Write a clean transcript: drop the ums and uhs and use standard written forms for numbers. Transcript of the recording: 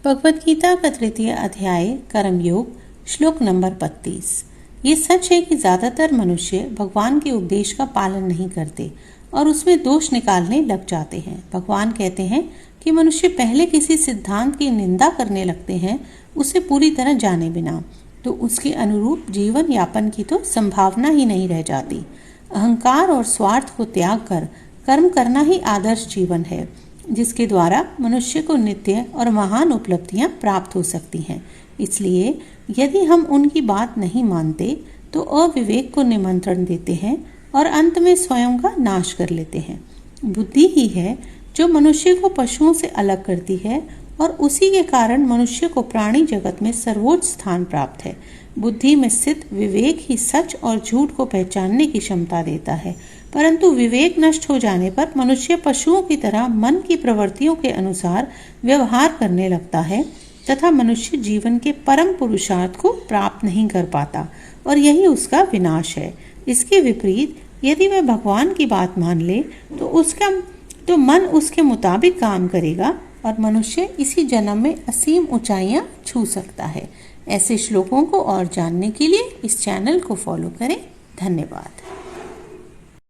भगवद गीता का तृतीय अध्याय कर्मयोग श्लोक नंबर 32। ये सच है कि ज्यादातर मनुष्य भगवान के उपदेश का पालन नहीं करते और उसमें दोष निकालने लग जाते हैं। भगवान कहते हैं कि मनुष्य पहले किसी सिद्धांत की निंदा करने लगते हैं उसे पूरी तरह जाने बिना, तो उसके अनुरूप जीवन यापन की तो संभावना ही नहीं रह जाती। अहंकार और स्वार्थ को त्याग कर कर्म करना ही आदर्श जीवन है, जिसके द्वारा मनुष्य को नित्य और महान उपलब्धियां प्राप्त हो सकती हैं। इसलिए यदि हम उनकी बात नहीं मानते तो अविवेक को निमंत्रण देते हैं और अंत में स्वयं का नाश कर लेते हैं। बुद्धि ही है जो मनुष्य को पशुओं से अलग करती है और उसी के कारण मनुष्य को प्राणी जगत में सर्वोच्च स्थान प्राप्त है। बुद्धि में स्थित विवेक ही सच और झूठ को पहचानने की क्षमता देता है, परंतु विवेक नष्ट हो जाने पर मनुष्य पशुओं की तरह मन की प्रवृत्तियों के अनुसार व्यवहार करने लगता है तथा मनुष्य जीवन के परम पुरुषार्थ को प्राप्त नहीं कर पाता और यही उसका विनाश है। इसके विपरीत यदि वह भगवान की बात मान ले तो मन उसके मुताबिक काम करेगा और मनुष्य इसी जन्म में असीम ऊंचाइयां छू सकता है। ऐसे श्लोकों को और जानने के लिए इस चैनल को फॉलो करें। धन्यवाद।